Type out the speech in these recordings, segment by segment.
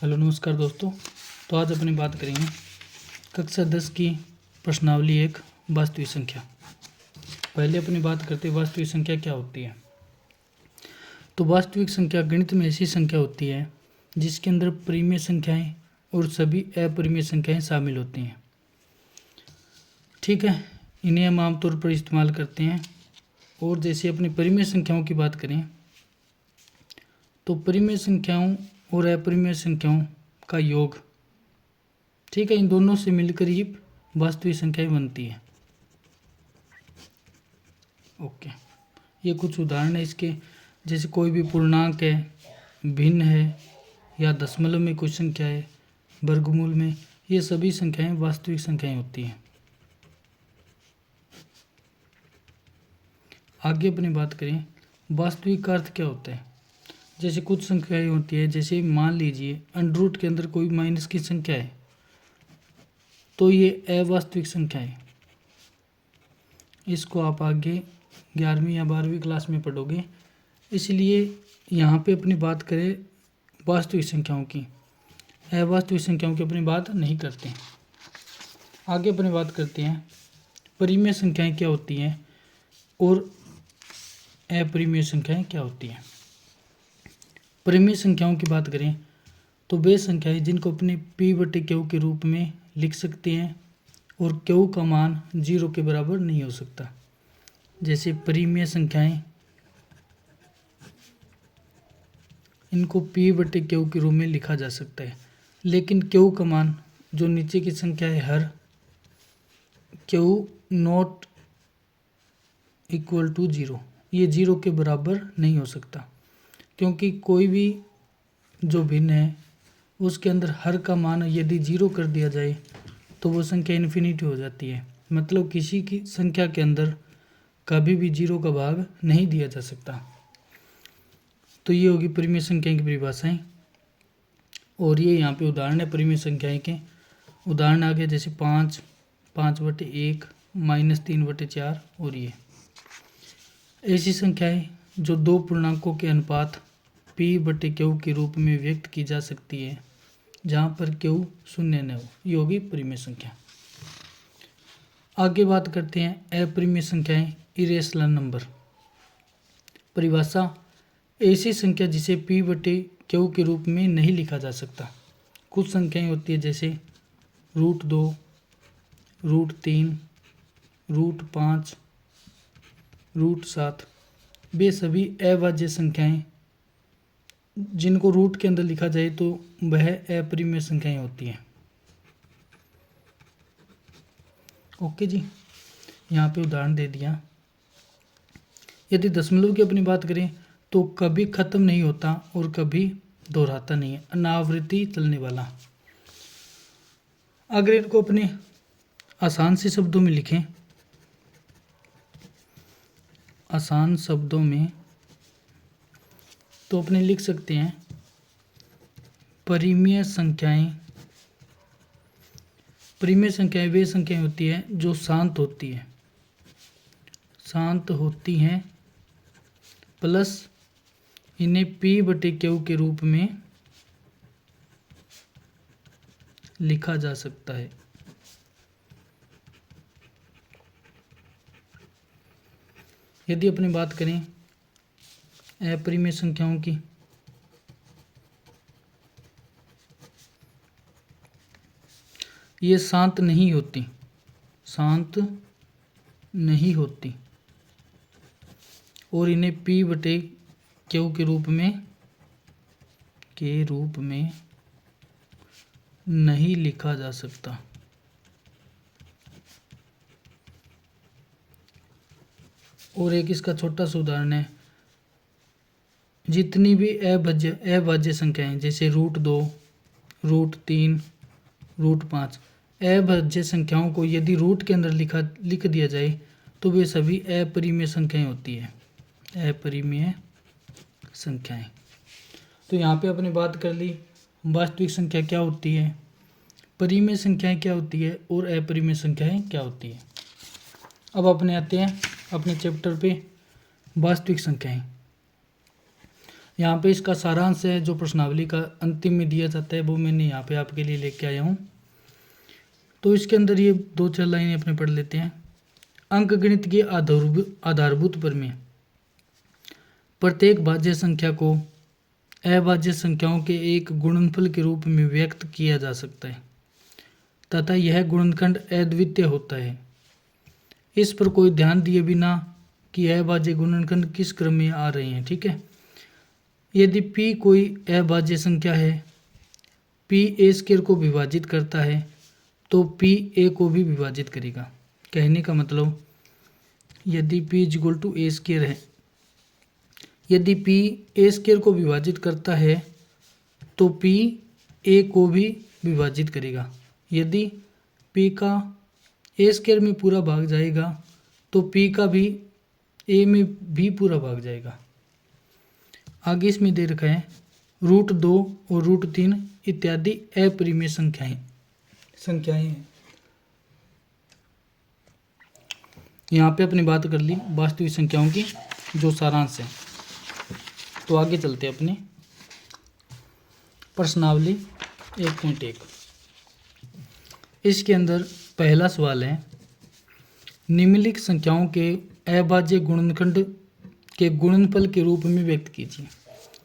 Hello नमस्कार दोस्तों। तो आज अपनी बात करेंगे कक्षा 10 की प्रश्नावली एक वास्तविक संख्या। पहले अपनी बात करते हैं वास्तविक संख्या क्या होती है। तो वास्तविक संख्या गणित में ऐसी संख्या होती है जिसके अंदर परिमेय संख्याएं और सभी अपरिमेय संख्याएं शामिल होती हैं। ठीक है, इन्हें हम आमतौर पर इस्तेमाल करते हैं। और जैसे अपनी परिमेय संख्याओं की बात करें तो परिमेय संख्याओं और अपरिमेय संख्याओं का योग, ठीक है, इन दोनों से मिलकर ही वास्तविक संख्याएं बनती है। ओके, ये कुछ उदाहरण है इसके, जैसे कोई भी पूर्णांक है, भिन्न है या दशमलव में कोई संख्या है, वर्गमूल में, ये सभी संख्याएं वास्तविक संख्याएं होती हैं। आगे अपनी बात करें वास्तविक का अर्थ क्या होता है। जैसे कुछ संख्याएं होती है, जैसे मान लीजिए अंडर रूट के अंदर कोई माइनस की संख्या है तो ये अवास्तविक संख्या है। इसको आप आगे 11वीं या 12वीं क्लास में पढ़ोगे। इसलिए यहाँ पे अपनी बात करें वास्तविक संख्याओं की, अवास्तविक संख्याओं की अपनी बात नहीं करते हैं। आगे अपनी बात करते हैं परिमेय संख्याएं क्या होती हैं और अपरिमेय संख्याएं क्या होती हैं। परिमेय संख्याओं की बात करें तो वे संख्याएं जिनको अपने p/q के रूप में लिख सकते हैं और q का मान 0 के बराबर नहीं हो सकता। जैसे परिमेय संख्याएं, इनको p/q के रूप में लिखा जा सकता है, लेकिन q का मान जो नीचे की संख्या है हर q नॉट इक्वल टू 0, ये 0 के बराबर नहीं हो सकता, क्योंकि कोई भी जो भिन्न है उसके अंदर हर का मान यदि 0 कर दिया जाए तो वो संख्या इन्फिनिटी हो जाती है। मतलब किसी की संख्या के अंदर कभी भी 0 का भाग नहीं दिया जा सकता। तो ये होगी परिमेय संख्या की परिभाषाएं। और ये यहाँ पे उदाहरण है परिमेय संख्याएं के। उदाहरण आ गया जैसे 5, 5/1, -3/4। और ये ऐसी संख्याएं जो दो पूर्णांकों के अनुपात p/q के रूप में व्यक्त की जा सकती है, जहाँ पर q शून्य न हो, ये होगी परिमेय संख्या। आगे बात करते हैं अपरिमेय संख्याएं, इरेशनल नंबर। परिभाषा ऐसी संख्या जिसे p/q के रूप में नहीं लिखा जा सकता। कुछ संख्याएं होती है जैसे √2, √3, √5, √7। वे सभी अभाज्य संख्याएं जिनको रूट के अंदर लिखा जाए तो वह अपरिमेय संख्याएं होती हैं। ओके जी, यहाँ पे उदाहरण दे दिया। यदि दशमलव की अपनी बात करें तो कभी खत्म नहीं होता और कभी दोहराता नहीं है, अनावृत्ति चलने वाला। अगर इनको अपने आसान से शब्दों में लिखें, आसान शब्दों में, तो अपने लिख सकते हैं परिमेय संख्याएं। परिमेय संख्याएं वे संख्याएं होती है जो शांत होती है, शांत होती हैं, प्लस इन्हें p/q के रूप में लिखा जा सकता है। यदि अपनी बात करें अपरिमेय संख्याओं की, ये शांत नहीं होती, शांत नहीं होती, और इन्हें p/q के रूप में नहीं लिखा जा सकता। और एक इसका छोटा सा उदाहरण है, जितनी भी अभाज्य संख्याएं जैसे √2, √3, √5, अभाज्य संख्याओं को यदि रूट के अंदर लिख दिया जाए तो वे सभी अपरिमेय संख्याएं होती है, अपरिमेय संख्याएं। तो यहाँ पे अपने बात कर ली वास्तविक संख्या क्या होती है, परिमेय संख्याएं क्या होती है और अपरिमेय संख्याएं क्या होती है। अब अपने आते हैं अपने चैप्टर पे वास्तविक संख्याएं। यहाँ पे इसका सारांश है जो प्रश्नावली का अंतिम में दिया जाता है, वो मैंने यहाँ पे आपके लिए लेके आया हूँ। तो इसके अंदर ये 2-4 लाइनें अपने पढ़ लेते हैं। अंकगणित के आधारभूत प्रमेय। प्रत्येक भाज्य संख्या को अभाज्य संख्याओं के एक गुणनफल के रूप में व्यक्त किया जा सकता है तथा यह गुणनखंड अद्वितीय होता है। इस पर कोई ध्यान दिए बिना कि अभाज्य गुणनखंड किस क्रम में आ रहे हैं। ठीक है, यदि p कोई अभाज्य संख्या है, p a स्क्वायर को विभाजित करता है तो p a को भी विभाजित करेगा। कहने का मतलब यदि p equal to a square है, यदि p a स्क्वायर को विभाजित करता है तो p a को भी विभाजित करेगा। यदि p का a स्क्वायर में पूरा भाग जाएगा तो p का भी a में भी पूरा भाग जाएगा। आगे इसमें दे रखा है √2 और √3 इत्यादि अपरिमेय संख्याएं हैं। यहाँ पे अपनी बात कर ली वास्तविक संख्याओं की जो सारांश है। तो आगे चलते हैं अपने प्रश्नावली 1.1। इसके अंदर पहला सवाल है निम्नलिखित संख्याओं के अभाज्य गुणनखंड के गुणनफल के रूप में व्यक्त कीजिए।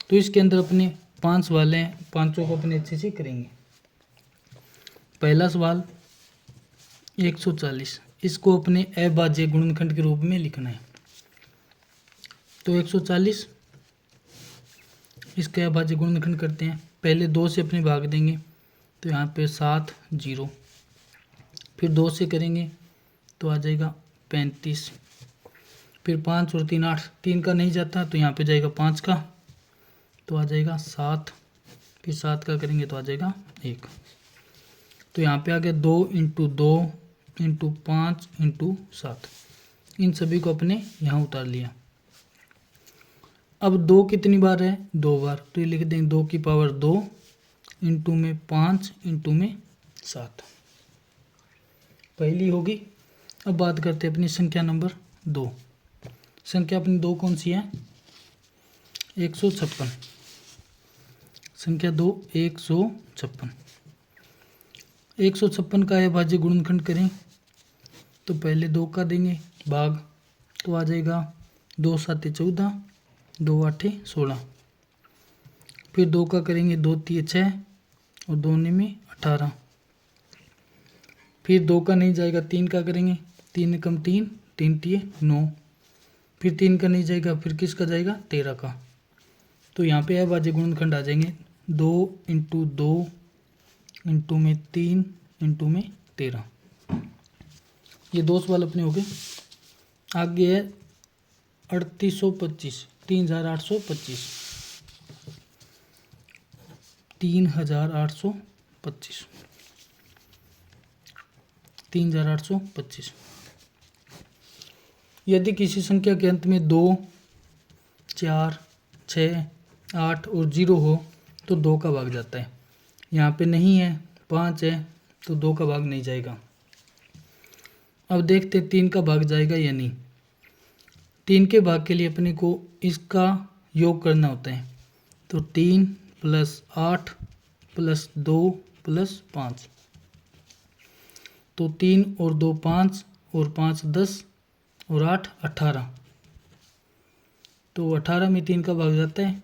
तो इसके अंदर अपने 5 सवाल हैं, पांचों को अपने अच्छे से करेंगे। पहला सवाल 140, इसको अपने अभाज्य गुणनखंड के रूप में लिखना है। तो 140 इसके अभाज्य गुणनखंड करते हैं। पहले 2 से अपने भाग देंगे तो यहाँ पे 7 0, फिर 2 से करेंगे तो आ जाएगा 35, फिर 5 और 3 8, 3 का नहीं जाता तो यहाँ पे जाएगा 5 का तो आ जाएगा 7, फिर 7 का करेंगे तो आ जाएगा 1। तो यहाँ पे आ गया 2 × 2 × 5 × 7। इन सभी को अपने यहाँ उतार लिया। अब 2 कितनी बार है? 2 बार। तो ये लिख देंगे 2 की पावर 2 इंटू में 5 इंटू में 7, पहली होगी। अब बात करते हैं अपनी संख्या नंबर 2। संख्या अपनी 2 कौन सी है? 156। संख्या 2 156। 156 का अभाज्य गुणनखंड करें तो पहले 2 का देंगे भाग तो आ जाएगा 2 7 14, 2 8 16, फिर 2 का करेंगे 2 3 6 और 2 में 18, फिर 2 का नहीं जाएगा 3 का करेंगे, 3 कम 3 3 3 9, फिर 3 का नहीं जाएगा, फिर किसका जाएगा? 13 का। तो यहाँ पे अभाज्य गुणनखंड आ जाएंगे 2 × 2 इंटू में 3 इंटू में 13। ये 2 सवाल अपने हो गए। आगे है 3825, 3825, 3825, 3825। यदि किसी संख्या के अंत में 2 4 6 8 और 0 हो तो 2 का भाग जाता है। यहाँ पे नहीं है, 5 है तो 2 का भाग नहीं जाएगा। अब देखते 3 का भाग जाएगा या नहीं। 3 के भाग के लिए अपने को इसका योग करना होता है। तो 3 + 8 + 2 + 5, तो 3 और 2 5 और 5 10 और 8 18। तो 18 में 3 का भाग जाता है।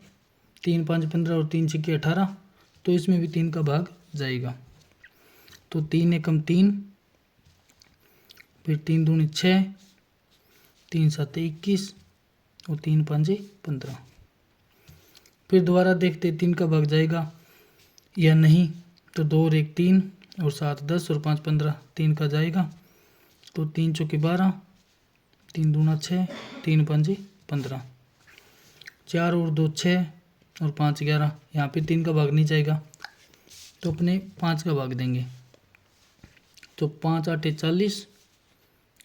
3 5 15 और 3 6 18, तो इसमें भी 3 का भाग जाएगा। तो 3 एकम 3, फिर 3 दूनी 6, 3 7 21 और 3 5 15। फिर दोबारा देखते 3 का भाग जाएगा या नहीं। तो 2 और 1 3 और 7 10 और 5 15, 3 का जाएगा। तो 3 चौके 12, 3 दूना 6, 3 5 15, 4 और 2 6 और 5 11। यहाँ पे 3 का भाग नहीं जाएगा तो अपने 5 का भाग देंगे। तो 5 8 40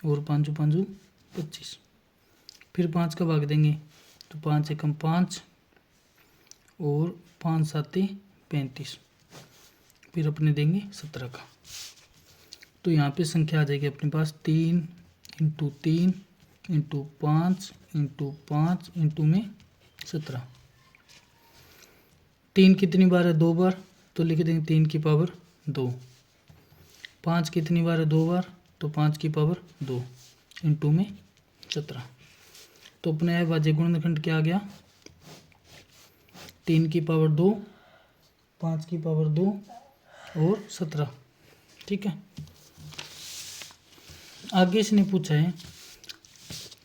और 5 5 25, फिर 5 का भाग देंगे तो 5 एकम 5 और 5 7 35, फिर अपने देंगे 17 का। तो यहाँ पे संख्या आ जाएगी अपने पास 3 × 3 × 5 × 5 × में 17। 3 कितनी बार है? 2 बार, तो लिख देंगे 3 की पावर 2। 5 कितनी बार है? 2 बार, तो 5 की पावर 2 इंटू में 17। तो अपने अभाज्य गुणनखंड क्या आ गया? 3 की पावर 2, 5 की पावर 2 और 17। ठीक है। आगे इसने पूछा है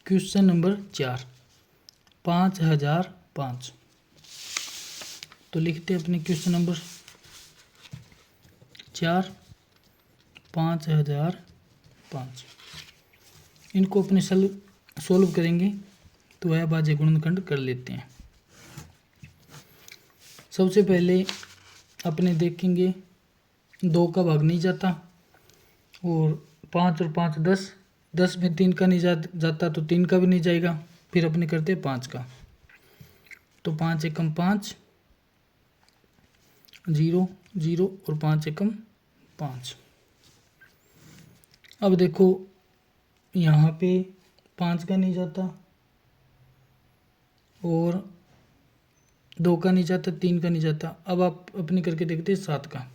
क्वेश्चन नंबर 4, 5005। तो लिखते हैं अपने क्वेश्चन नंबर 4, 5005। इनको अपने सोल्व करेंगे तो अभाज्य गुणनखंड कर लेते हैं। सबसे पहले अपने देखेंगे 2 का भाग नहीं जाता, और 5 और 5 10, 10 में 3 का नहीं जाता तो 3 का भी नहीं जाएगा। फिर अपने करते हैं 5 का, तो 5 एकम 5, 0 0 और 5 एकम 5। अब देखो यहाँ पे 5 का नहीं जाता और 2 का नहीं जाता, 3 का नहीं जाता। अब आप अपने करके देखते हैं 7 का।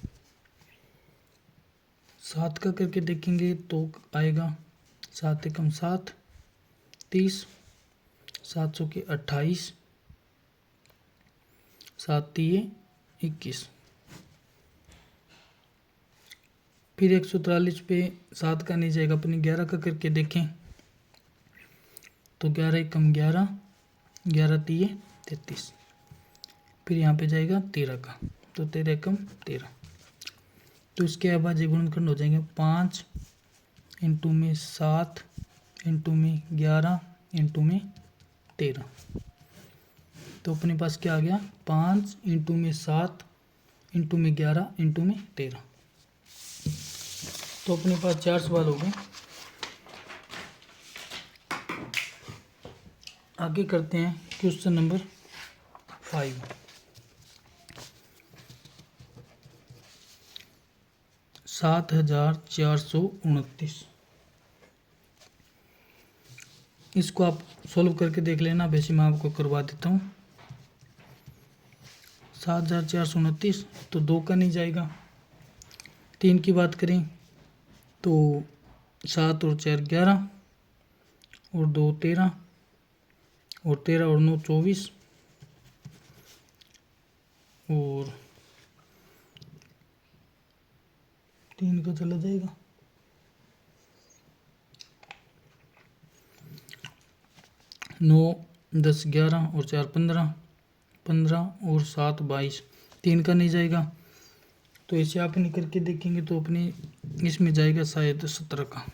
7 का करके देखेंगे तो आएगा 7 एकम 7, 30, 7 सौ के 28, 7 तिये 21। फिर 143 पे 7 का नहीं जाएगा, अपने 11 का करके देखें तो 11 एकम 11, 11 तिये 33। फिर यहाँ पे जाएगा 13 का, तो 13 एकम 13। तो इसके अभाज्य गुणनखंड हो जाएंगे 5 इंटू में 7 इंटू में 11 इंटू में 13। तो अपने पास क्या आ गया? 5 इंटू में 7 इंटू में 11 इंटू में 13। तो अपने पास 4 सवाल हो गए। आगे करते हैं क्वेश्चन नंबर 5। 7429। इसको आप सोल्व करके देख लेना, वैसे मैं आपको करवा देता हूँ। 7429, तो 2 का नहीं जाएगा। 3 की बात करें तो 7 और 4 11 और 2 13 और 13 और 9 24 और 3 का चला जाएगा। 9 10 11 और 4 15, 15 और 7 22। 3 का नहीं जाएगा, तो ऐसे आप नहीं करके देखेंगे तो अपने इसमें जाएगा शायद 17 का।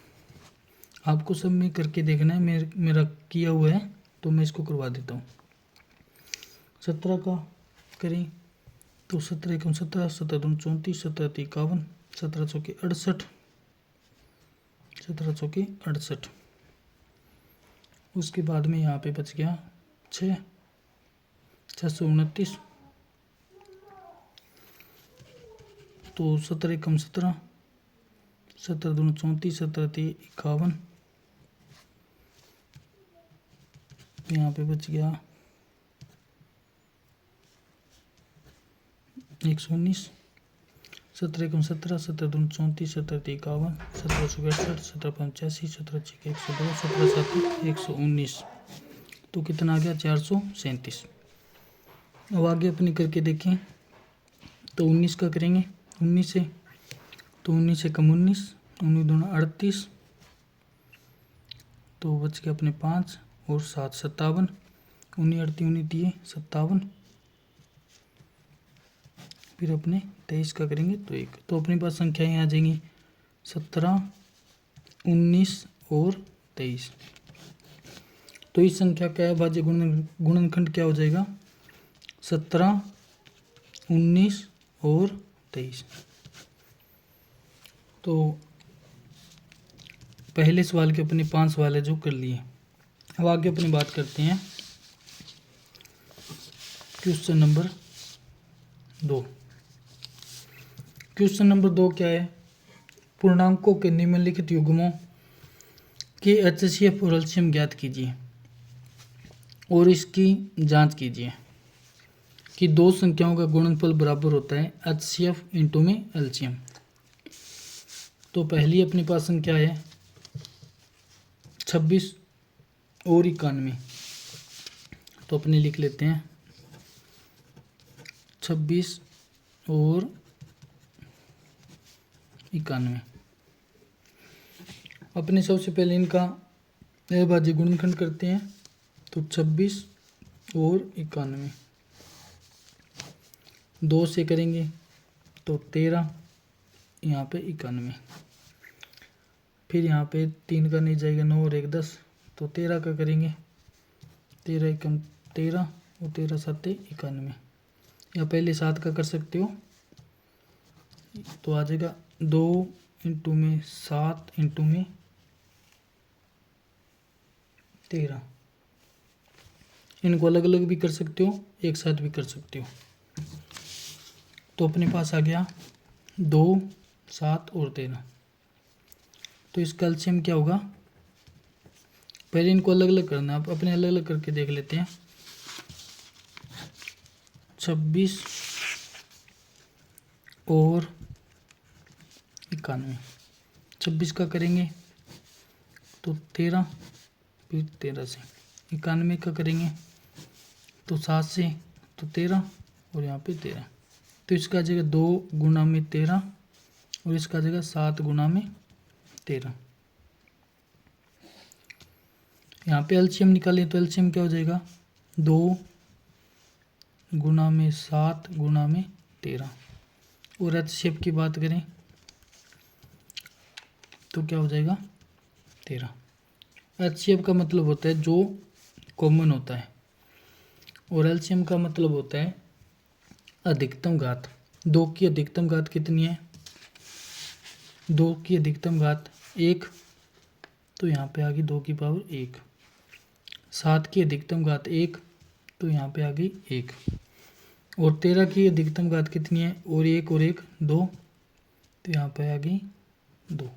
आपको सब में करके देखना है, मेरा किया हुआ है तो मैं इसको करवा देता हूँ। 17 का करें तो 17 एकम 17, 17 दूनी 34, 17 तिये 51, 17 चौके 68, 17 चौके 68। उसके बाद में यहाँ पे बच गया 629। तो 17 एकम 17, 17 दूनी 34, 17 तिये 51, यहाँ पे बच गया 119। 17 एकम 17, 17 दूनी 34, 17 तिये 51, 17 चौके 68, 17 85, 17 छक्के 102, 17 सात 119। तो कितना आ गया? 437। अब आगे अपनी करके देखें तो 19 का करेंगे। 19 से तो 19 एकम 19, 19 दूना 38, तो बच गया अपने 5 और 7 57, 19 38 19 तिये 57। फिर अपने 23 का करेंगे तो 1। तो अपने पास संख्याएँ आ जाएंगी 17, 19 और 23। तो इस संख्या का अभाज्य गुणनखंड क्या हो जाएगा? 17, 19 और 23। तो पहले सवाल के अपने 5 सवाल है जो कर लिए। अब आगे अपनी बात करते हैं क्वेश्चन नंबर 2। क्वेश्चन नंबर 2 क्या है? पूर्णांकों के निम्नलिखित युग्मों के HCF और एलसीएम ज्ञात कीजिए और इसकी जांच कीजिए। कि दो संख्याओं का गुणनफल बराबर होता है HCF इंटू में LCM। तो पहली अपने पास संख्या है 26 और 91। तो अपने लिख लेते हैं 26 और 91। अपने सबसे पहले इनका अभाज्य गुणनखंड करते हैं। तो 26 और 91 2 से करेंगे तो 13, यहाँ पे 91। फिर यहाँ पे 3 का नहीं जाएगा, 9 और 1 10, तो 13 का करेंगे। 13 एकम 13 और 13 7 91, या पहले 7 का कर सकते हो। तो आ जाएगा 2 इंटू में 7 इंटू में 13। इनको अलग अलग भी कर सकते हो, एक साथ भी कर सकते हो। तो अपने पास आ गया 2 7 और 13। तो इसका एलसीएम क्या होगा? पहले इनको अलग अलग करना है, आप अपने अलग अलग करके देख लेते हैं। 26 और 91, 26 का करेंगे तो 13, फिर 13 से। 91 का करेंगे तो 7 से, तो 13 और यहाँ पे 13। तो इसका आ जाएगा 2 गुना में 13 और इसका आ जाएगा 7 गुना में 13। यहाँ पे एलसीएम निकालें तो एलसीएम क्या हो जाएगा? 2 गुना में 7 गुना में 13। और एचसीएफ की बात करें तो क्या हो जाएगा? 13। एचसीएफ का मतलब होता है जो कॉमन होता है, और एलसीएम का मतलब होता है अधिकतम घात। 2 की अधिकतम घात कितनी है? 2 की अधिकतम घात 1, तो यहाँ पे आ गई 2 की पावर 1। 7 की अधिकतम घात 1, तो यहाँ पे आ गई 1। और 13 की अधिकतम घात कितनी है? और 1 और 1 2, तो यहाँ पे आ गई 2।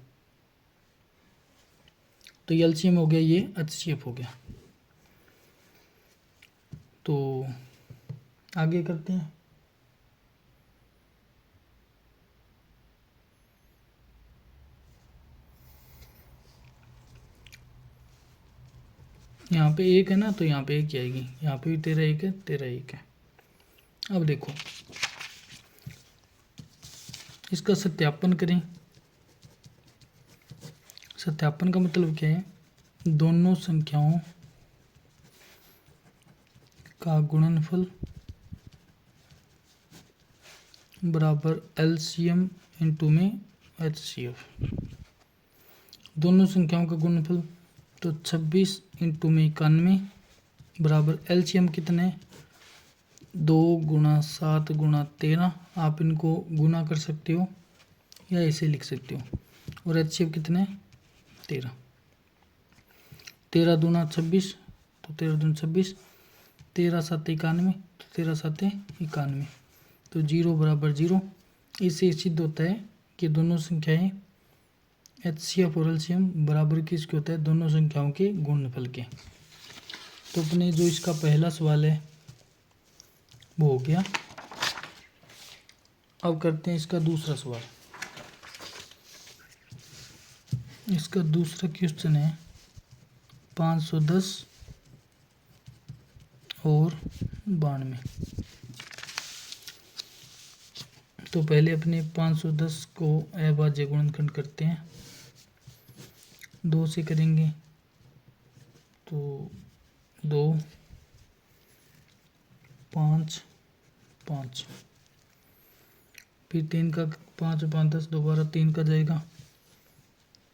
तो ये एलसीएम हो गया, ये एचसीएफ हो गया। तो आगे करते हैं। यहाँ पे 1 है ना, तो यहाँ पे 1 आएगी, यहाँ पे भी 13 1 है, 13 1 है। अब देखो इसका सत्यापन करें। सत्यापन का मतलब क्या है? दोनों संख्याओं का गुणनफल बराबर एलसीएम इंटू में एचसीएफ। दोनों संख्याओं का गुणनफल, तो 26 इंटू में 91 बराबर एलसीएम कितने? 2 गुना 7 गुना 13। आप इनको गुना कर सकते हो या ऐसे लिख सकते हो। और एचसीएफ कितने? 13। 13 दूना 26, तो 13 दूना 26, 13 7 91, तो 13 7 91, तो 0 बराबर 0। इससे सिद्ध होता है कि दोनों संख्याएं एचसीएफ और एलसीएम बराबर किसके होता है? दोनों संख्याओं के गुणनफल के। तो अपने जो इसका पहला सवाल है वो हो गया। अब करते हैं इसका दूसरा सवाल। इसका दूसरा क्वेश्चन है 510 और 92। तो पहले अपने 510 को अभाज्य गुणनखंड करते हैं। 2 से करेंगे तो 2 5 5, फिर 3 का 5 5 10, दोबारा 3 का जाएगा,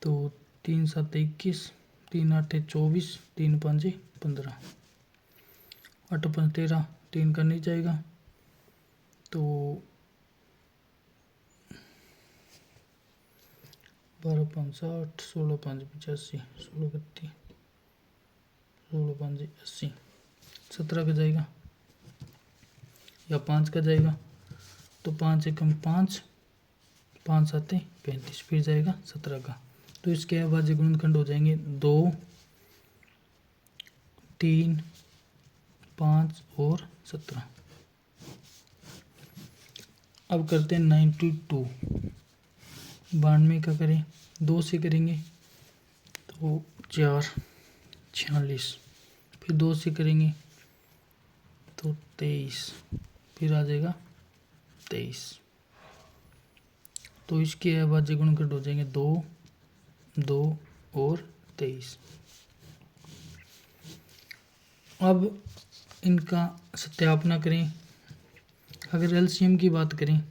तो 3 7 21, 3 8 24, 3 5 15, 8 5 13, 3 का नहीं जाएगा, तो 12 5 60, 16 5 85, 16 32, 16 5 80, 17 का जाएगा या 5 का जाएगा, तो 5 एकम 5, 5 7 35, फिर जाएगा 17 का। तो इसके अभाज्य गुणनखंड हो जाएंगे 2 3 5 और 17। अब करते हैं 92। 92 का करें 2 से करेंगे तो 4, 46, फिर 2 से करेंगे तो 23, फिर आ जाएगा 23। तो इसके अभाज्य गुणनखंड हो जाएंगे 2, 2 और 23। अब इनका सत्यापन करें। अगर एलसीएम की बात करें,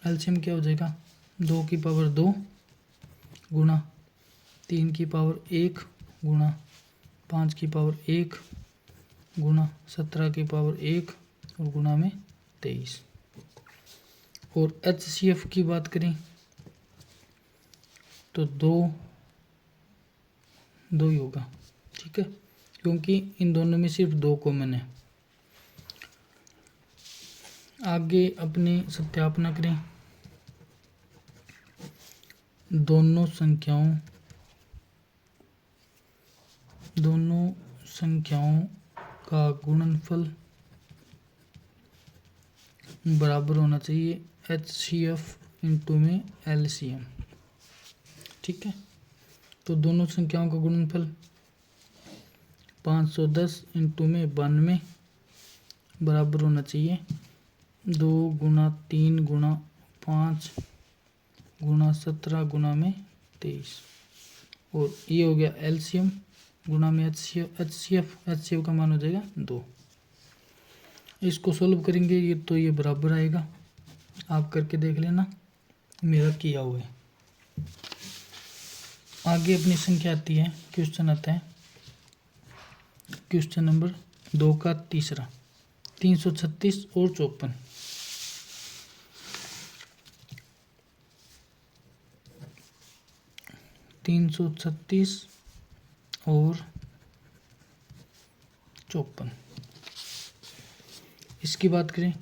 एलसीएम क्या हो जाएगा, 2 की पावर 2 गुणा 3 की पावर 1 गुणा 5 की पावर 1 गुणा 17 की पावर 1 और गुणा में 23। और एचसीएफ की बात करें तो 2 ही होगा, ठीक है, क्योंकि इन दोनों में सिर्फ 2 कॉमन है। आगे अपने सत्यापन करें। दोनों संख्याओं का गुणनफल बराबर होना चाहिए एचसीएफ इंटू में एलसीएम, ठीक है। तो दोनों संख्याओं का गुणनफल 510 इंटू में 92 बराबर होना चाहिए 2 गुणा 3 गुणा 5 गुणा 17 गुणा में 23। और ये हो गया एलसीएम गुणा में एचसीएफ का मान हो जाएगा 2। इसको सोल्व करेंगे ये तो ये बराबर आएगा, आप करके देख लेना, मेरा किया हुआ है। आगे अपनी संख्या आती है, क्वेश्चन आता है क्वेश्चन नंबर 2 का तीसरा, 336 और 54। 336 और 54 इसकी बात करें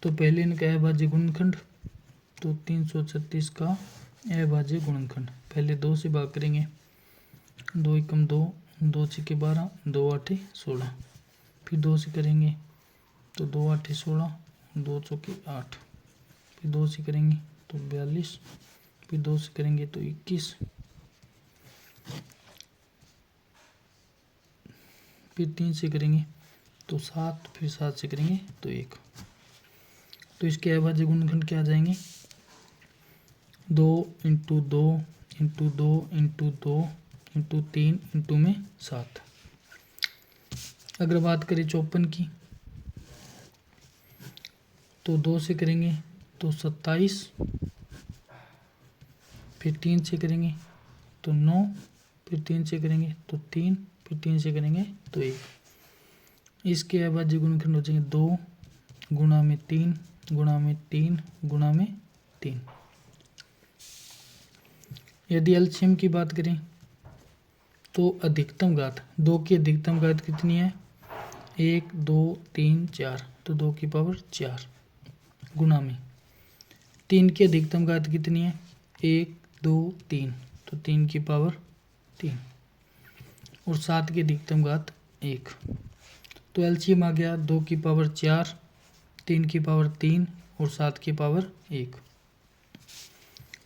तो पहले इनका अभाज्य गुणनखंड, तो 336 का अभाज्य गुणनखंड पहले 2 से भाग करेंगे, 2 एकम 2, 2 छक्के 12, 2 आठे 16, फिर 2 से करेंगे तो 2 आठे 16, 2 चौके 8, फिर 2 से करेंगे तो 42, फिर 2 से करेंगे तो 21, फिर 3 से करेंगे तो 7, फिर 7 से करेंगे तो 1। तो इसके अभाज्य गुणनखंड क्या आ जाएंगे, 2 into 2 into 2 into 2 into 3 into में 7। अगर बात करें 54 की तो 2 से करेंगे तो 27, फिर 3 से करेंगे तो 9, फिर 3 से करेंगे तो 3, फिर 3 से करेंगे तो 1। इसके अभाज्य गुणनखंड हो जाएंगे 2 गुणा में 3 गुणा में 3 गुणा में 3। यदि एलसीएम की बात करें तो अधिकतम घात, 2 की अधिकतम घात कितनी है, 1 2 3 4, तो 2 की पावर 4 गुणा में 3 की अधिकतम घात कितनी है, 1 2 3, तो 3 की पावर 3 और 7 की अधिकतम घात 1। तो एलसीएम आ गया 2 की पावर 4, 3 की पावर 3 और 7 की पावर 1।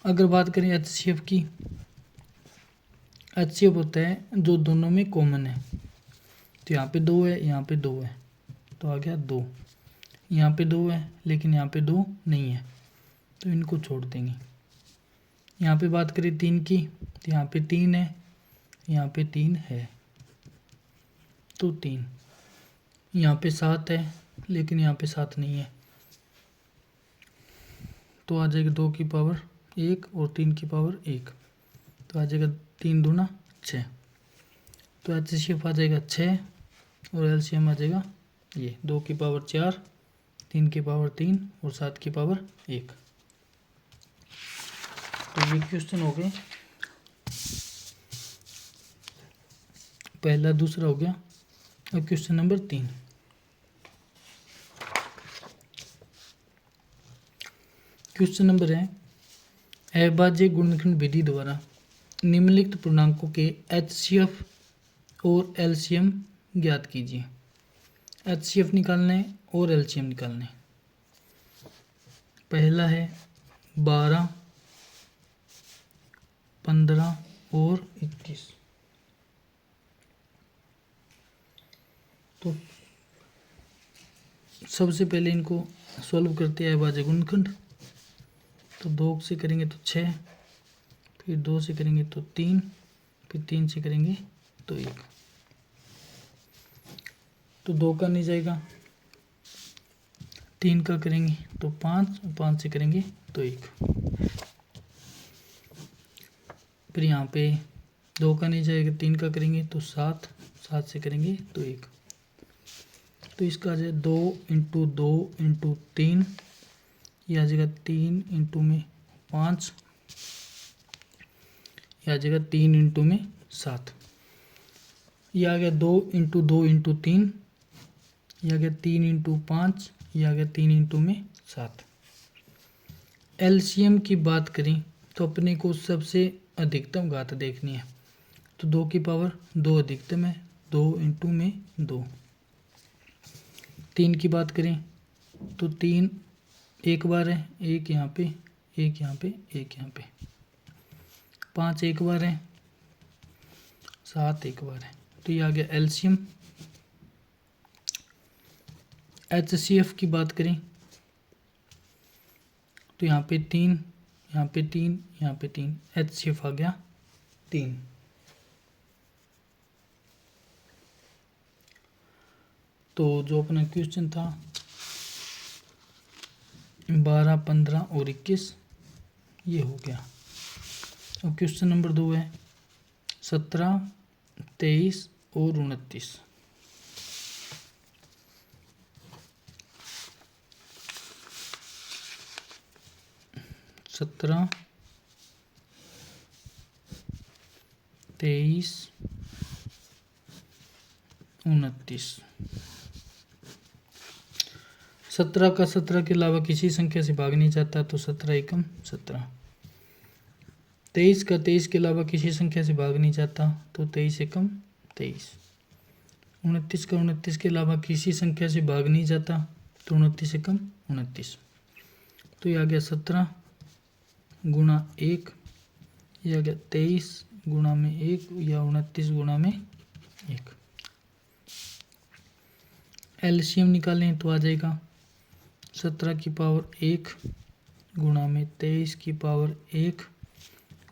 अगर बात करें एचसीएफ की, एचसीएफ होता है जो दोनों में कॉमन है, तो यहाँ पे 2 है, यहाँ पे 2 है, तो आ गया 2। यहाँ पे 2 है लेकिन यहाँ पे 2 नहीं है, तो इनको छोड़ देंगे। यहाँ पे बात करें 3 की, तो यहाँ पे 3 है, यहाँ पे 3 है, तो 3। यहाँ पे 7 है लेकिन यहाँ पे 7 नहीं है, तो आ जाएगा 2 की पावर 1 और 3 की पावर 1, तो आ जाएगा 3 दूना 6। तो एचसीएफ आ जाएगा 6 और एलसीएम आ जाएगा ये 2 की पावर 4, 3 की पावर 3 और 7 की पावर 1। तो ये क्वेश्चन हो गए, पहला दूसरा हो गया। अब क्वेश्चन नंबर 3, क्वेश्चन नंबर है अभाज्य गुणनखंड विधि द्वारा निम्नलिखित पूर्णांकों के एचसीएफ और एलसीएम ज्ञात कीजिए। एचसीएफ निकालना है और एलसीएम निकालना है। पहला है 12, 15 और 21। तो सबसे पहले इनको सॉल्व करते हैं अभाज्य गुणनखंड। तो 2 से करेंगे तो 6, फिर 2 से करेंगे तो 3, फिर 3 से करेंगे तो 1। तो 2 का नहीं जाएगा, 3 का करेंगे तो 5, 5 से करेंगे तो 1। फिर यहाँ पे 2 का नहीं जाएगा, 3 का करेंगे तो 7, 7 से करेंगे तो 1। तो इसका आ जाए 2 इंटू 2 इंटू 3, यह आ जाएगा 3 इंटू में 5, यह आ जाएगा 3 इंटू में 7। यह आ गया 2 इंटू 2 इंटू 3, यह आ गया 3 इंटू 5, यह आ गया 3 इंटू में 7। एलसीएम की बात करें तो अपने को सबसे अधिकतम घात देखनी है। तो 2 की पावर 2 अधिकतम है, 2 इंटू में 2। 3 की बात करें तो 3 एक बार है, 1 यहाँ पे, 1 यहाँ पे, 1 यहाँ पे। 5 एक बार है, 7 एक बार है। तो ये आ गया एलसीएम। एचसीएफ की बात करें तो यहाँ पे 3, यहाँ पे 3, यहाँ पे 3, एचसीएफ आ गया 3। तो जो अपना क्वेश्चन था 12, 15 और 21 ये हो गया। और क्वेश्चन नंबर 2 है 17, 23 और 29। 17, 23, 29। 17 का 17 के अलावा किसी संख्या से भाग नहीं जाता, तो 17 एकम 17। 23 का 23 के अलावा किसी संख्या से भाग नहीं जाता, तो 23 एकम 23। 29 का 29 के अलावा किसी संख्या से भाग नहीं जाता, तो 29 एकम 29। तो ये आ गया 17 गुणा 1, ये आ गया 23 गुणा में 1 या 29 गुणा में 1। एलसीएम निकालें तो आ जाएगा 17 की पावर 1 गुणा में 23 की पावर 1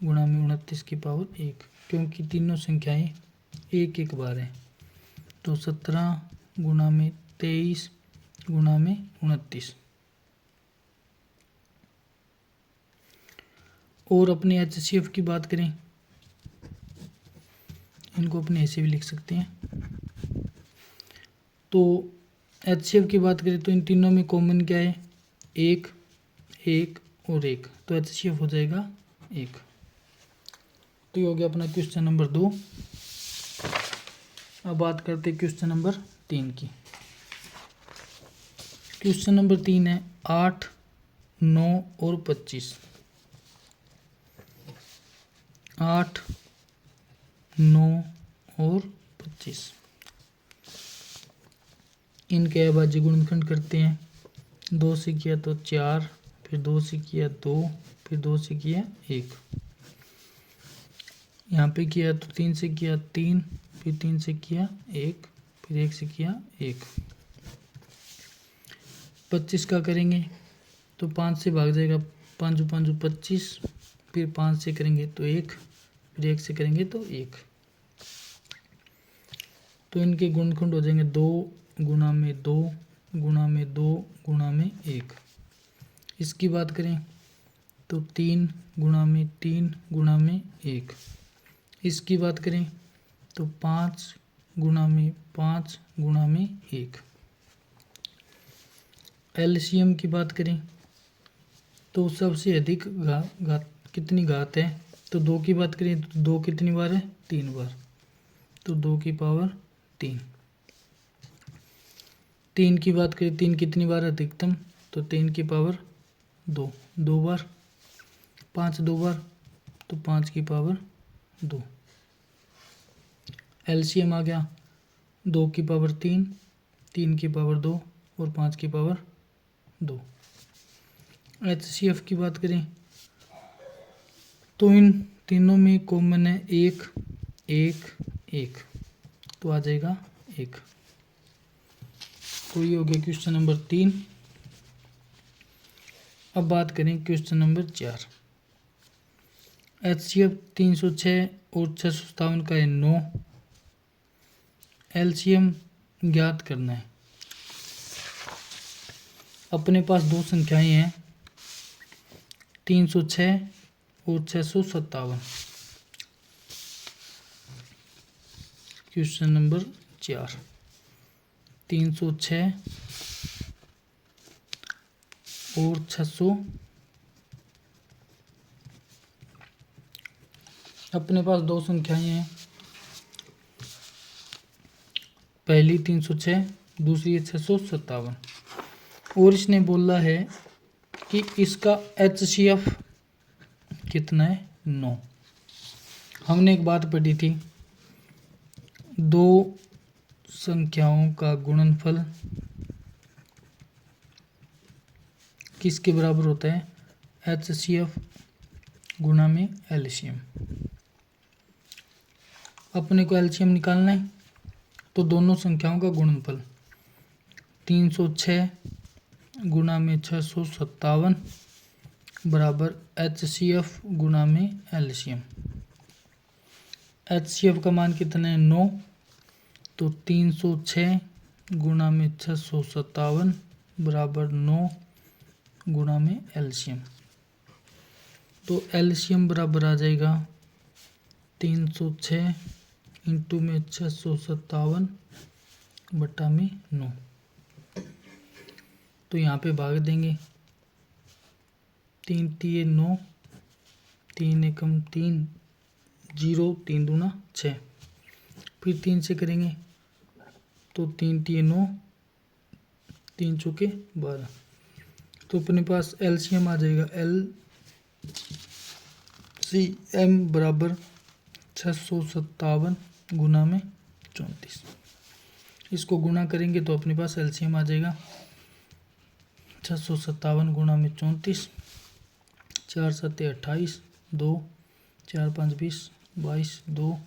गुणा में 29 की पावर 1, क्योंकि तीनों संख्याएं एक एक बार हैं। तो 17 गुणा में 23 गुणा में 29। और अपने एचसीएफ की बात करें, इनको अपने ऐसे भी लिख सकते हैं। तो एचसीएफ की बात करें तो इन तीनों में कॉमन क्या है, 1, 1 और 1। तो एचसीएफ हो जाएगा 1। तो ये हो गया अपना क्वेश्चन नंबर 2। अब बात करते हैं क्वेश्चन नंबर 3 की। क्वेश्चन नंबर 3 है 8, 9 और 25। 8, 9 और 25 इनके अभाज्य गुणनखंड करते हैं। 2 से किया तो 4, फिर 2 से किया 2, फिर 2 से किया 1। यहाँ पे किया तो 3 से किया 3, फिर 3 से किया 1, फिर 1 से किया 1। 25 का करेंगे तो 5 से भाग जाएगा, 5 5 25, फिर 5 से करेंगे तो 1, फिर 1 से करेंगे तो 1। तो इनके गुणनखंड हो जाएंगे 2 गुणा में 2 गुणा में 2 गुणा में 1। इसकी बात करें तो 3 गुणा में 3 गुणा में 1। इसकी बात करें तो 5 गुणा में 5 गुणा में 1। एलसीएम की बात करें तो सबसे अधिक घात कितनी घात है, तो 2 की बात करें तो 2 कितनी बार है, 3 बार। तो 2 की पावर 3। 3 की बात करें, 3 कितनी बार अधिकतम, तो 3 की पावर 2, 2 बार। 5 2 बार, तो 5 की पावर 2। एलसीएम आ गया 2 की पावर 3, 3 की पावर 2 और 5 की पावर 2। HCF की बात करें तो इन तीनों में कॉमन है एक एक एक, तो आ जाएगा एक। तो ये हो गया क्वेश्चन नंबर 3। अब बात करें क्वेश्चन नंबर 4। HCF 306 और 657 का है 9। LCM ज्ञात करना है। अपने पास दो संख्याएं हैं 306 और 657। क्वेश्चन नंबर 4 306 और 600। अपने पास दो संख्याएं हैं, पहली 306, दूसरी है 657। और इसने बोला है कि इसका HCF कितना है 9। हमने एक बात पढ़ी थी, दो संख्याओं का गुणनफल किसके बराबर होता है, HCF गुणा में LCM। अपने को LCM निकालना है तो दोनों संख्याओं का गुणनफल 306 गुणा में 657 बराबर HCF गुणा में LCM। HCF का मान कितना है 9, तो 306 गुणा में 657 बराबर 9 गुणा में LCM। तो LCM बराबर आ जाएगा 306 इंटू में 657 बटा में 9। तो यहाँ पे भाग देंगे, 3 तिये 9, 3 एकम 3, 0, 3 दूना 6, फिर 3 से करेंगे तो 3 तिये 9, 3 चौके 12। तो अपने पास LCM आ जाएगा, LCM बराबर 657 गुना में 34। इसको गुना करेंगे तो अपने पास LCM आ जाएगा 657 गुना में 34, 4 7 28, 2 4 5 20, 22, 2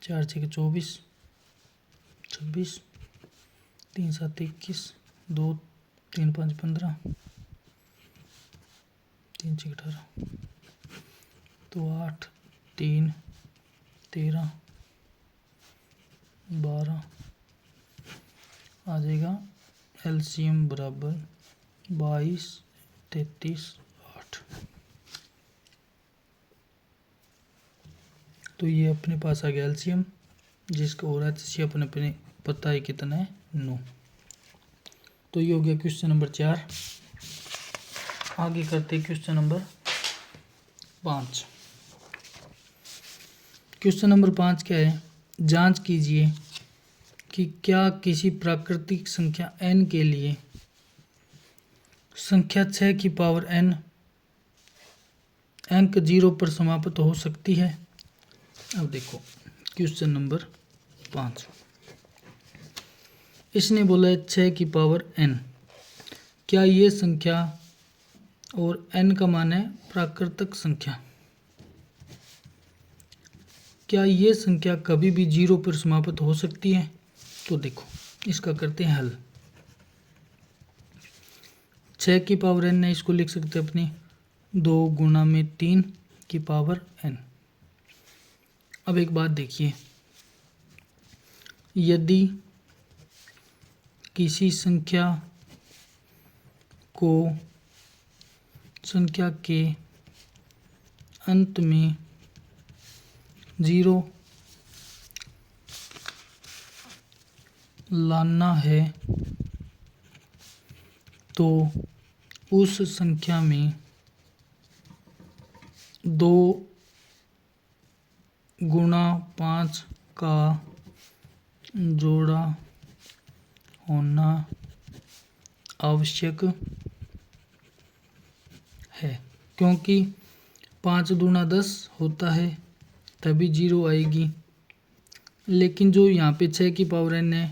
4 6 24, 26, 3 7 21, 2 3 5 15, 3 6 18, तो 8 3 13 12 आ जाएगा। LCM बराबर 22 33 8। तो ये अपने पास आ गया LCM, जिसका और HCF अपने पता है कितना है 9। तो ये हो गया क्वेश्चन नंबर 4। आगे करते हैं क्वेश्चन नंबर 5। क्वेश्चन नंबर 5 क्या है, जांच कीजिए कि क्या किसी प्राकृतिक संख्या n के लिए संख्या 6 की पावर n अंक 0 पर समाप्त हो सकती है। अब देखो क्वेश्चन नंबर 5, इसने बोला है 6 की पावर n, क्या ये संख्या और n का मान है प्राकृतिक संख्या, क्या ये संख्या कभी भी 0 पर समाप्त हो सकती है। तो देखो इसका करते हैं हल। 6 की पावर n है, इसको लिख सकते हैं अपनी 2 गुना में 3 की पावर n। अब एक बात देखिए, यदि किसी संख्या को संख्या के अंत में 0 लाना है तो उस संख्या में 2 गुणा 5 का जोड़ा होना आवश्यक है, क्योंकि 5 दूना 10 होता है तभी 0 आएगी। लेकिन जो यहाँ पे 6 की पावर n है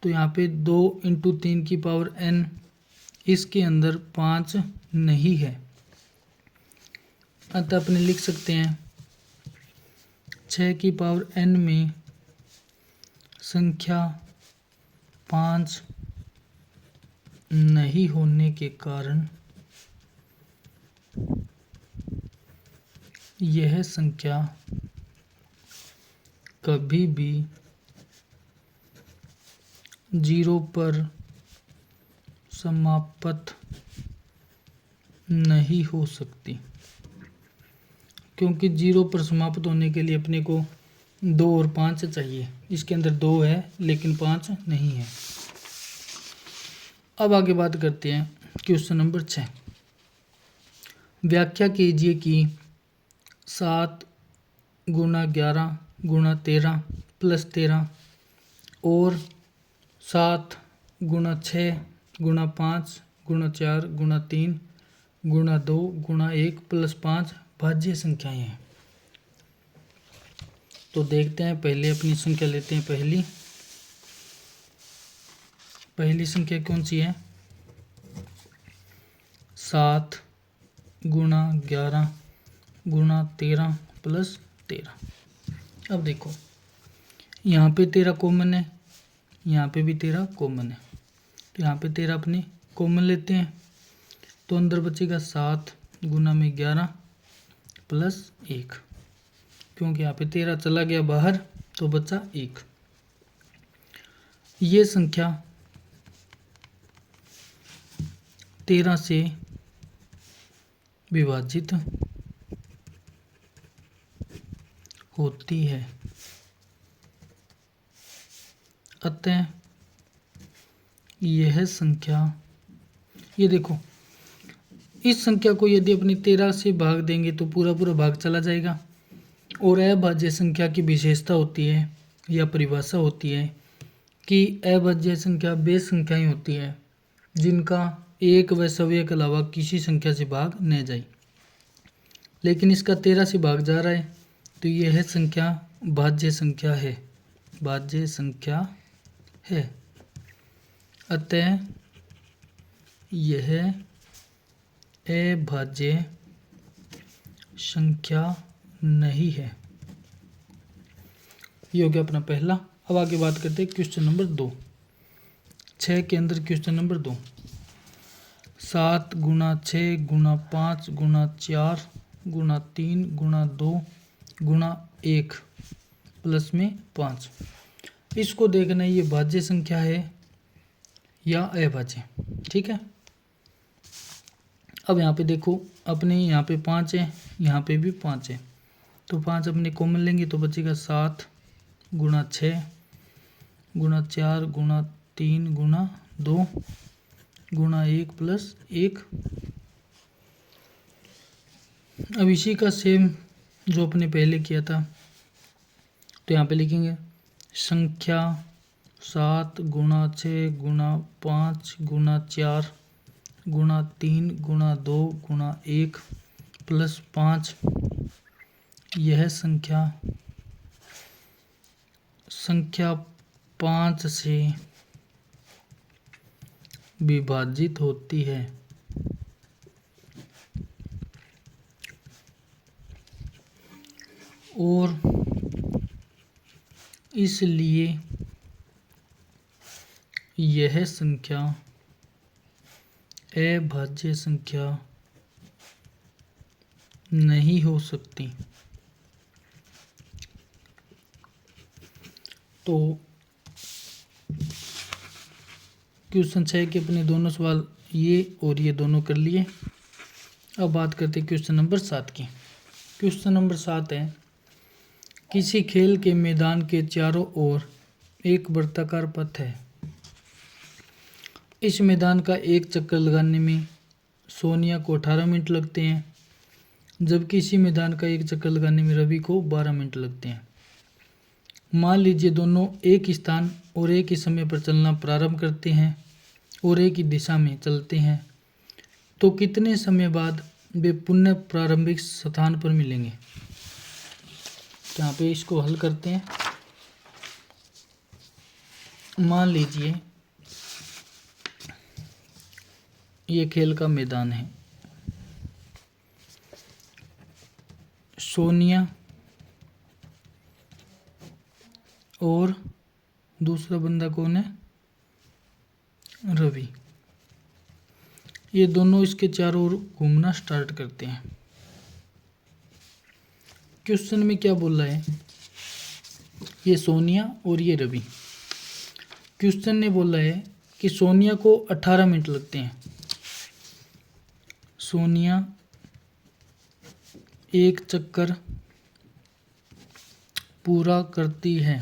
तो यहाँ पे 2 इंटू 3 की पावर n, इसके अंदर 5 नहीं है। अतः अपने लिख सकते हैं 6 की पावर n में संख्या 5 नहीं होने के कारण यह संख्या कभी भी 0 पर समाप्त नहीं हो सकती, क्योंकि 0 पर समाप्त होने के लिए अपने को 2 और 5 चाहिए। इसके अंदर 2 है लेकिन 5 नहीं है। अब आगे बात करते हैं क्वेश्चन नंबर 6। व्याख्या कीजिए कि 7 गुणा 11 गुणा 13 प्लस 13 और 7 गुणा 6 गुणा 5 गुणा 4 गुणा 3 गुणा 2 गुणा 1 प्लस 5 भाज्य संख्याएं हैं। तो देखते हैं, पहले अपनी संख्या लेते हैं। पहली संख्या कौन सी है? 7 गुणा 11 गुणा 13 प्लस 13। अब देखो, यहाँ पे 13 कॉमन है, यहाँ पे भी 13 कॉमन है, तो यहाँ पे 13 अपने कॉमन लेते हैं, तो अंदर बचेगा 7 गुना में 11 प्लस 1, क्योंकि यहाँ पे 13 चला गया बाहर तो बचा 1। ये संख्या 13 से विभाजित होती है, अतः यह संख्या, ये देखो, इस संख्या को यदि अपनी 13 से भाग देंगे तो पूरा पूरा भाग चला जाएगा। और अभाज्य संख्या की विशेषता होती है या परिभाषा होती है कि अभाज्य संख्या वे संख्याएं होती है जिनका एक व सव्य के अलावा किसी संख्या से भाग न जाए। लेकिन इसका 13 से भाग जा रहा है, तो यह संख्या भाज्य संख्या है, भाज्य संख्या है, अतः यह अभाज्य संख्या नहीं है। ये हो गया अपना पहला। अब आगे बात करते हैं क्वेश्चन नंबर 2। 6 के अंदर क्वेश्चन नंबर 2। 7 गुणा 6 गुणा 5 गुणा 4 गुणा 3 गुणा 2 गुणा 1 प्लस में 5। इसको देखना ये भाज्य संख्या है या अभाज्य। ठीक है, अब यहाँ पे देखो, अपने यहाँ पे 5 है, यहाँ पे भी 5 है, तो 5 अपने कॉमन लेंगे तो बचेगा 7 गुणा 6 गुणा 4 गुणा 3 गुणा 2 गुणा 1 प्लस 1। अब इसी का सेम जो अपने पहले किया था, तो यहाँ पे लिखेंगे संख्या 7 गुणा 6 गुणा 5 गुणा 4 गुणा 3 गुणा 2 गुणा 1 प्लस 5। यह संख्या 5 से विभाजित होती है, और इसलिए यह संख्या अभाज्य संख्या नहीं हो सकती। तो क्वेश्चन 6 के अपने दोनों सवाल ये और ये दोनों कर लिए। अब बात करते हैं क्वेश्चन नंबर 7 की। क्वेश्चन नंबर 7 है, किसी खेल के मैदान के चारों ओर एक वृत्ताकार पथ है। इस मैदान का एक चक्कर लगाने में सोनिया को 18 मिनट लगते हैं, जबकि इसी मैदान का एक चक्कर लगाने में रवि को 12 मिनट लगते हैं। मान लीजिए दोनों एक स्थान और एक ही समय पर चलना प्रारंभ करते हैं और एक ही दिशा में चलते हैं, तो कितने समय बाद वे पुनः प्रारंभिक स्थान पर मिलेंगे। तो यहाँ पे इसको हल करते हैं। मान लीजिए ये खेल का मैदान है, सोनिया और दूसरा बंदा कौन है, रवि। ये दोनों इसके चारों ओर घूमना स्टार्ट करते हैं। क्वेश्चन में क्या बोल रहा है, ये सोनिया और ये रवि। क्वेश्चन ने बोला है कि सोनिया को 18 मिनट लगते हैं। सोनिया एक चक्कर पूरा करती है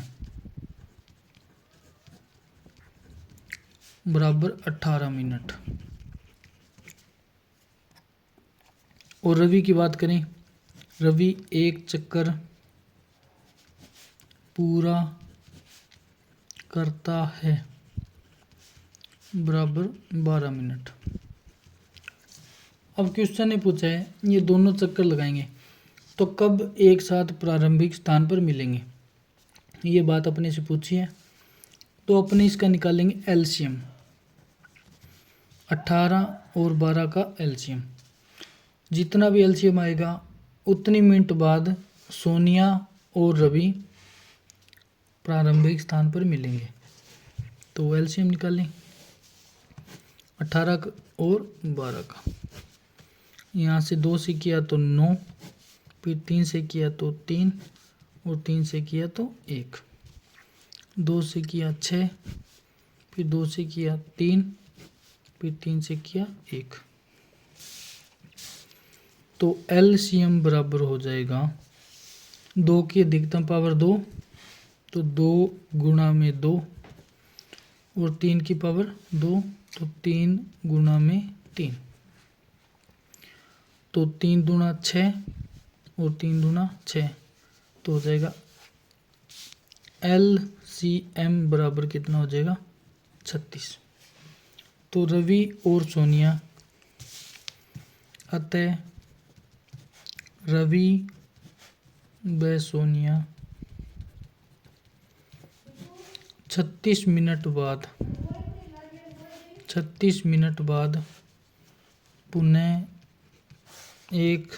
बराबर 18 मिनट। और रवि की बात करें, रवि एक चक्कर पूरा करता है बराबर 12 मिनट। अब क्वेश्चन ने पूछा है ये दोनों चक्कर लगाएंगे तो कब एक साथ प्रारंभिक स्थान पर मिलेंगे। ये बात अपने से पूछी है तो अपने इसका निकालेंगे एलसीएम। 18 और 12 का एलसीएम, जितना भी एलसीएम आएगा उतनी मिनट बाद सोनिया और रवि प्रारंभिक स्थान पर मिलेंगे। तो एलसीएम निकालें 18 और 12 का। यहाँ से 2 से किया तो 9, फिर 3 से किया तो 3 और 3 से किया तो 1, 2 से किया 6, फिर 2 से किया 3, फिर 3 से किया 1। तो एलसीएम बराबर हो जाएगा 2 की अधिकतम पावर 2, तो 2 गुणा में 2, और 3 की पावर 2, तो 3 गुणा में 3, तो 3 दूना 6 और 3 दूना 6, तो हो जाएगा एलसीएम बराबर कितना हो जाएगा 36। तो रवि और सोनिया, अतः रवि व सोनिया 36 मिनट बाद पुनः एक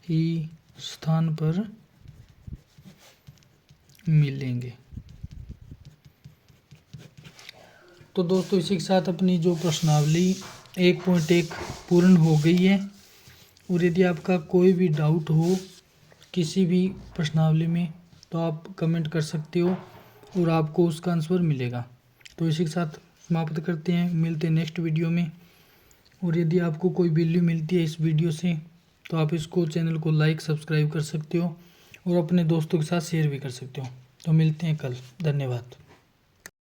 ही स्थान पर मिलेंगे। तो दोस्तों इसी के साथ अपनी जो प्रश्नावली 1.1 पूर्ण हो गई है। और यदि आपका कोई भी डाउट हो किसी भी प्रश्नावली में तो आप कमेंट कर सकते हो और आपको उसका आंसर मिलेगा। तो इसी के साथ समाप्त करते हैं, मिलते हैं नेक्स्ट वीडियो में। और यदि आपको कोई वैल्यू मिलती है इस वीडियो से तो आप इसको चैनल को लाइक सब्सक्राइब कर सकते हो और अपने दोस्तों के साथ शेयर भी कर सकते हो। तो मिलते हैं कल, धन्यवाद।